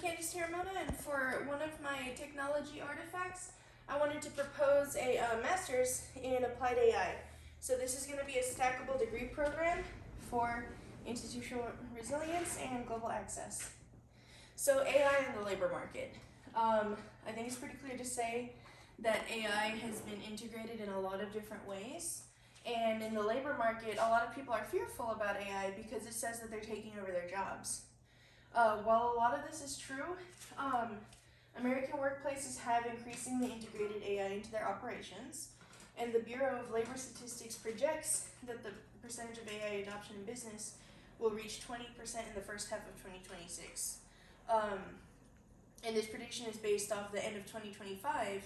Candice Hiramona, and for one of my technology artifacts, I wanted to propose a master's in applied AI. So this is going to be a stackable degree program for institutional resilience and global access. So AI in the labor market. I think it's pretty clear to say that AI has been integrated in a lot of different ways. And in the labor market, a lot of people are fearful about AI because it says that they're taking over their jobs. While a lot of this is true, American workplaces have increasingly integrated AI into their operations, and the Bureau of Labor Statistics projects that the percentage of AI adoption in business will reach 20% in the first half of 2026. And this prediction is based off the end of 2025.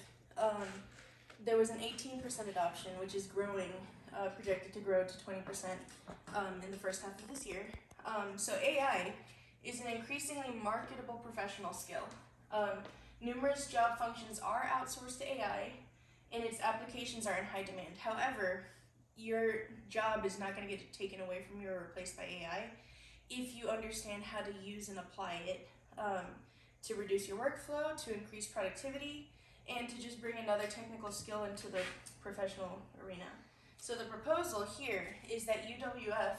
There was an 18% adoption, which is growing, projected to grow to 20% in the first half of this year. So AI is an increasingly marketable professional skill. Numerous job functions are outsourced to AI, and its applications are in high demand. However, your job is not going to get taken away from you or replaced by AI if you understand how to use and apply it to reduce your workflow, to increase productivity, and to just bring another technical skill into the professional arena. So the proposal here is that UWF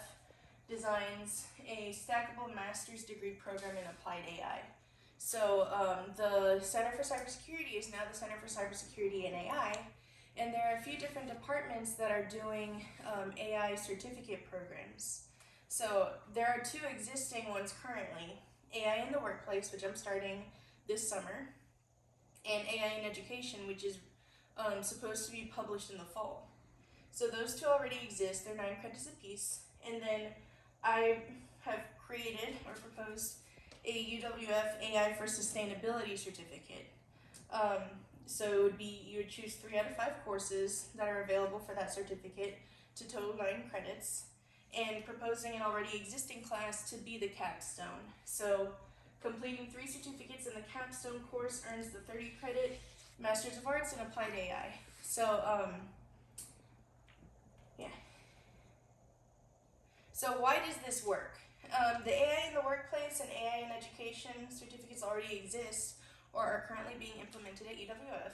designs a stackable master's degree program in applied AI. So the Center for Cybersecurity is now the Center for Cybersecurity and AI, and there are a few different departments that are doing AI certificate programs. So there are two existing ones currently, AI in the workplace, which I'm starting this summer, and AI in education, which is supposed to be published in the fall. So those two already exist, they're 9 credits apiece, and then I have created or proposed a UWF AI for Sustainability certificate. So it would be, you would choose 3 out of 5 courses that are available for that certificate to total 9 credits, and proposing an already existing class to be the capstone. So completing 3 certificates in the capstone course earns the 30 credit Masters of Arts in Applied AI. So So why does this work? The AI in the workplace and AI in education certificates already exist or are currently being implemented at UWF.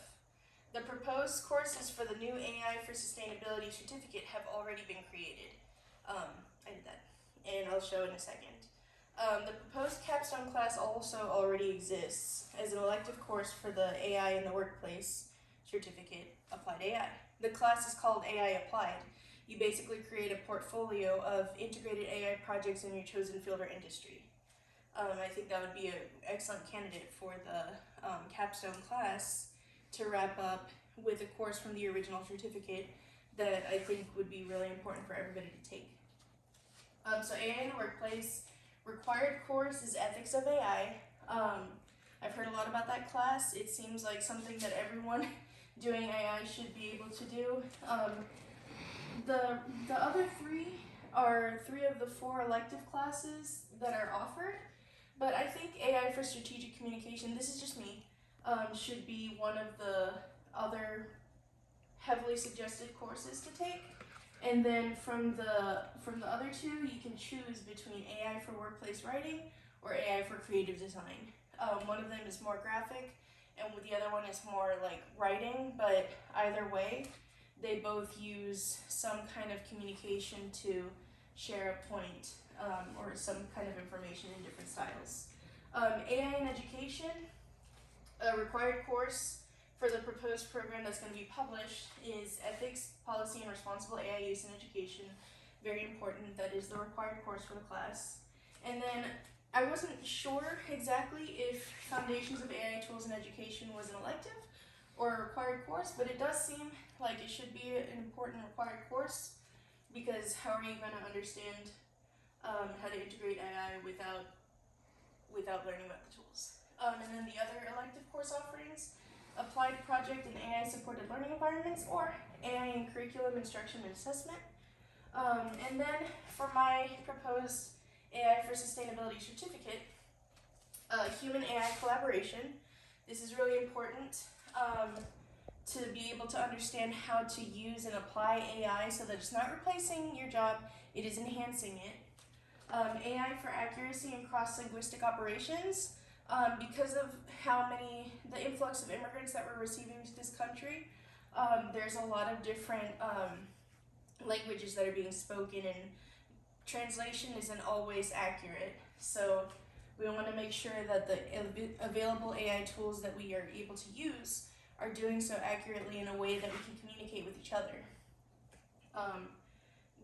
The proposed courses for the new AI for Sustainability certificate have already been created. I did that, and I'll show in a second. The proposed capstone class also already exists as an elective course for the AI in the workplace certificate, Applied AI. The class is called AI Applied. You basically create a portfolio of integrated AI projects in your chosen field or industry. I think that would be an excellent candidate for the capstone class to wrap up with a course from the original certificate that I think would be really important for everybody to take. So AI in the workplace, required course is Ethics of AI. I've heard a lot about that class. It seems like something that everyone doing AI should be able to do. The other 3 are 3 of the 4 elective classes that are offered, but I think AI for Strategic Communication, this is just me, should be one of the other heavily suggested courses to take. And then from the other 2, you can choose between AI for workplace writing or AI for creative design. One of them is more graphic, and the other one is more like writing, but either way, they both use some kind of communication to share a point or some kind of information in different styles. AI in education, a required course for the proposed program that's going to be published is Ethics, Policy, and Responsible AI Use in Education. Very important, that is the required course for the class. And then I wasn't sure exactly if Foundations of AI Tools in Education was an elective or a required course, but it does seem like it should be an important required course, because how are you going to understand how to integrate AI without learning about the tools? And then the other elective course offerings, Applied Project in AI Supported Learning Environments, or AI in Curriculum Instruction and Assessment. And then for my proposed AI for Sustainability certificate, Human AI Collaboration. This is really important to be able to understand how to use and apply AI so that it's not replacing your job, it is enhancing it. AI for Accuracy and Cross-Linguistic Operations. Because of the influx of immigrants that we're receiving to this country, there's a lot of different languages that are being spoken, and translation isn't always accurate. So we want to make sure that the available AI tools that we are able to use are doing so accurately in a way that we can communicate with each other.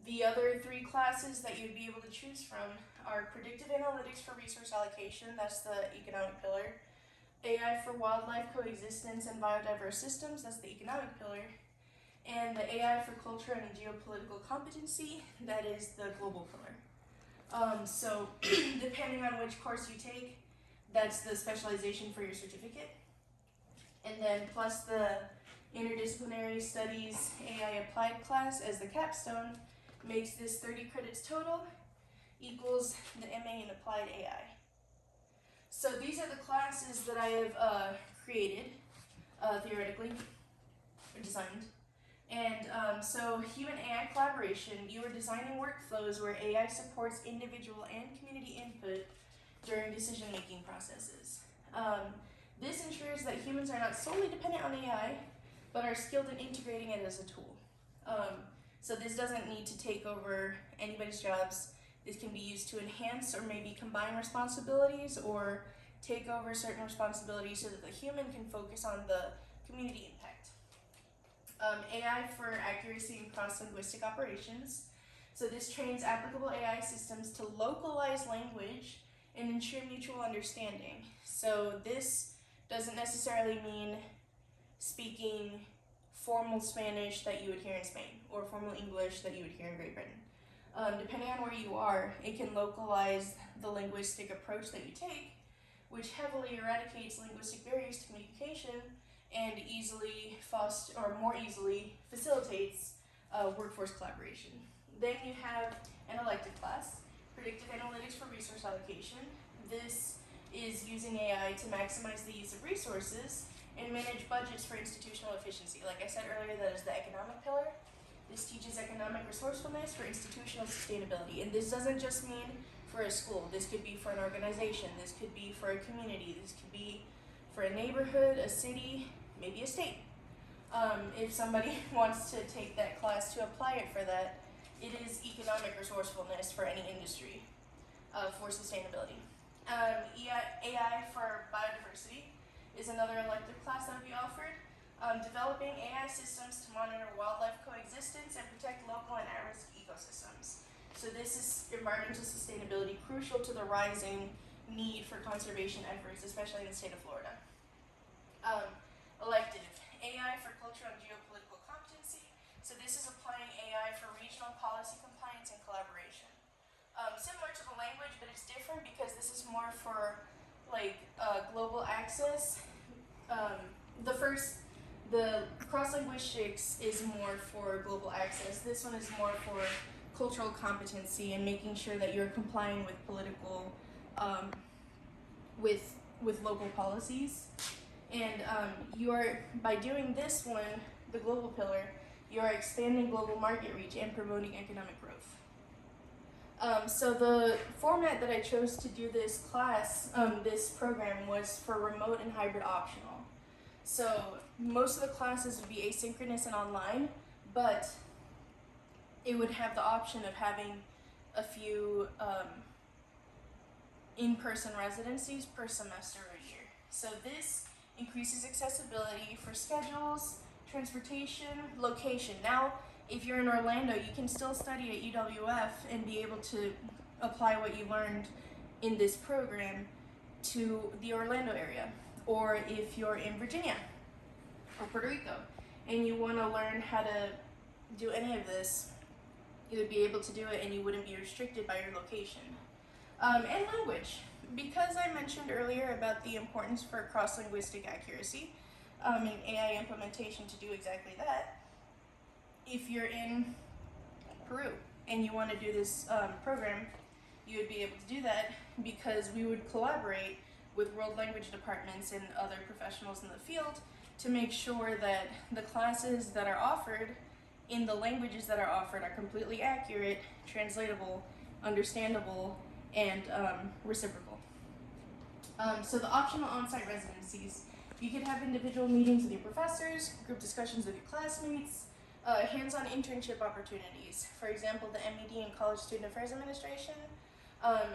The other 3 classes that you'd be able to choose from are Predictive Analytics for Resource Allocation, that's the economic pillar, AI for Wildlife Coexistence and Biodiverse Systems, that's the economic pillar, and the AI for Culture and Geopolitical Competency, that is the global pillar. So depending on which course you take, that's the specialization for your certificate. And then plus the Interdisciplinary Studies AI Applied class as the capstone makes this 30 credits total, equals the MA in Applied AI. So these are the classes that I have created, theoretically, or designed. And so human AI collaboration, you are designing workflows where AI supports individual and community input during decision-making processes. This ensures that humans are not solely dependent on AI, but are skilled in integrating it as a tool. So this doesn't need to take over anybody's jobs. This can be used to enhance or maybe combine responsibilities or take over certain responsibilities so that the human can focus on the community impact. AI for accuracy and cross-linguistic operations. So this trains applicable AI systems to localize language and ensure mutual understanding. So this doesn't necessarily mean speaking formal Spanish that you would hear in Spain or formal English that you would hear in Great Britain. Depending on where you are, it can localize the linguistic approach that you take, which heavily eradicates linguistic barriers to communication and more easily facilitates workforce collaboration. Then you have an elective class, Predictive Analytics for Resource Allocation. This is using AI to maximize the use of resources and manage budgets for institutional efficiency. Like I said earlier, that is the economic pillar. This teaches economic resourcefulness for institutional sustainability. And this doesn't just mean for a school. This could be for an organization. This could be for a community. This could be for a neighborhood, a city, maybe a state. If somebody wants to take that class to apply it for that, it is economic resourcefulness for any industry for sustainability. AI for biodiversity is another elective class that will be offered. Developing AI systems to monitor wildlife coexistence and protect local and at-risk ecosystems. So this is environmental sustainability, crucial to the rising need for conservation efforts, especially in the state of Florida. Elective, AI for culture and geopolitical competency. So this is applying AI for regional policy compliance and collaboration. Similar to the language, but it's different because this is more for global access. The cross-linguistics is more for global access. This one is more for cultural competency and making sure that you're complying with political, with local policies. And by doing this one, the global pillar, you are expanding global market reach and promoting economic growth. So the format that I chose to do this class, this program, was for remote and hybrid optional. So most of the classes would be asynchronous and online, but it would have the option of having a few in-person residencies per semester or year. So this increases accessibility for schedules, transportation, location. Now, if you're in Orlando, you can still study at UWF and be able to apply what you learned in this program to the Orlando area. Or if you're in Virginia or Puerto Rico and you want to learn how to do any of this, you would be able to do it and you wouldn't be restricted by your location. And language. Because I mentioned earlier about the importance for cross-linguistic accuracy and AI implementation to do exactly that, if you're in Peru and you want to do this program, you would be able to do that because we would collaborate with world language departments and other professionals in the field to make sure that the classes that are offered in the languages that are offered are completely accurate, translatable, understandable, and reciprocal. So the optional on-site residencies. You could have individual meetings with your professors, group discussions with your classmates, hands-on internship opportunities. For example, the MED in College Student Affairs Administration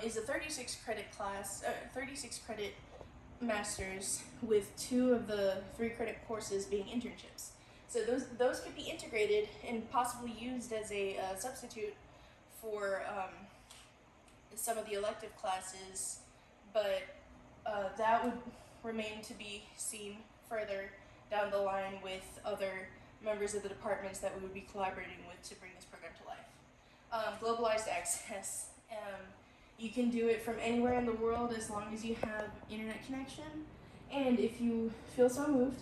is a 36 credit class, 36 credit master's with 2 of the 3 credit courses being internships. So those could be integrated and possibly used as a substitute for some of the elective classes, but that would remain to be seen further down the line with other members of the departments that we would be collaborating with to bring this program to life. Globalized access. You can do it from anywhere in the world as long as you have internet connection, and if you feel so moved,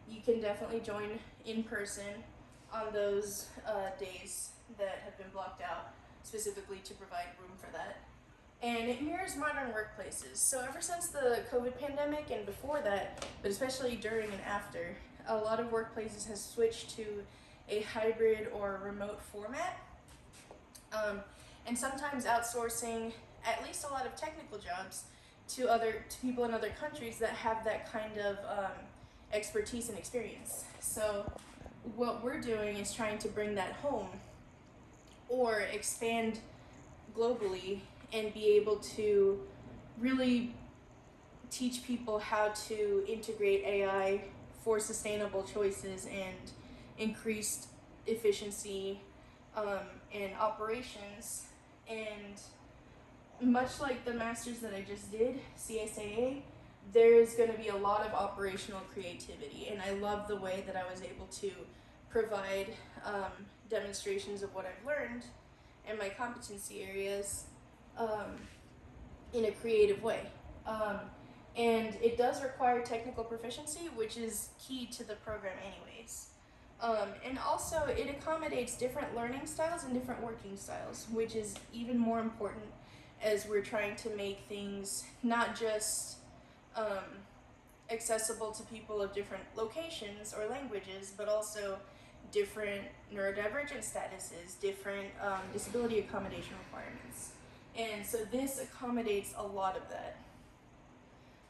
you can definitely join in person on those days that have been blocked out specifically to provide room for that. And it mirrors modern workplaces. So ever since the COVID pandemic and before that, but especially during and after, a lot of workplaces has switched to a hybrid or remote format. And sometimes outsourcing at least a lot of technical jobs to people in other countries that have that kind of expertise and experience. So what we're doing is trying to bring that home or expand globally and be able to really teach people how to integrate AI for sustainable choices and increased efficiency and operations. And much like the masters that I just did, CSAA, there's going to be a lot of operational creativity, and I love the way that I was able to provide demonstrations of what I've learned and my competency areas in a creative way. And it does require technical proficiency, which is key to the program anyways. And also it accommodates different learning styles and different working styles, which is even more important as we're trying to make things not just accessible to people of different locations or languages, but also different neurodivergent statuses, different disability accommodation requirements. And so this accommodates a lot of that.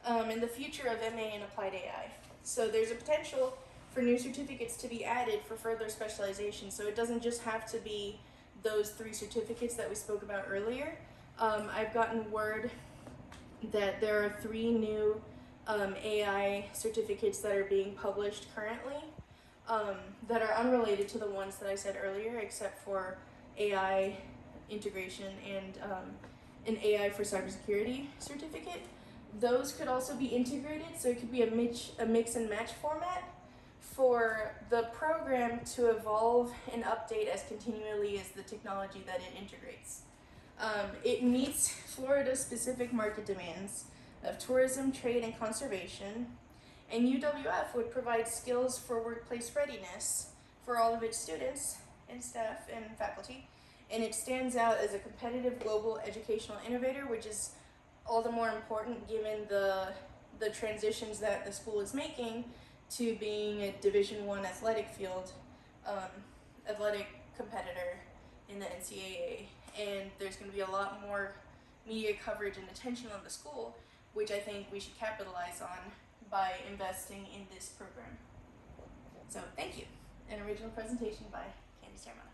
And the future of MA in Applied AI. So there's a potential for new certificates to be added for further specialization. So it doesn't just have to be those 3 certificates that we spoke about earlier. I've gotten word that there are 3 new AI certificates that are being published currently that are unrelated to the ones that I said earlier, except for AI integration and an AI for cybersecurity certificate. Those could also be integrated, so it could be a mix and match format for the program to evolve and update as continually as the technology that it integrates. It meets Florida's specific market demands of tourism, trade, and conservation, and UWF would provide skills for workplace readiness for all of its students and staff and faculty, and it stands out as a competitive global educational innovator, which is all the more important given the transitions that the school is making to being a Division I athletic field, athletic competitor in the NCAA. And there's going to be a lot more media coverage and attention on the school, which I think we should capitalize on by investing in this program. So thank you. An original presentation by Candice Termana.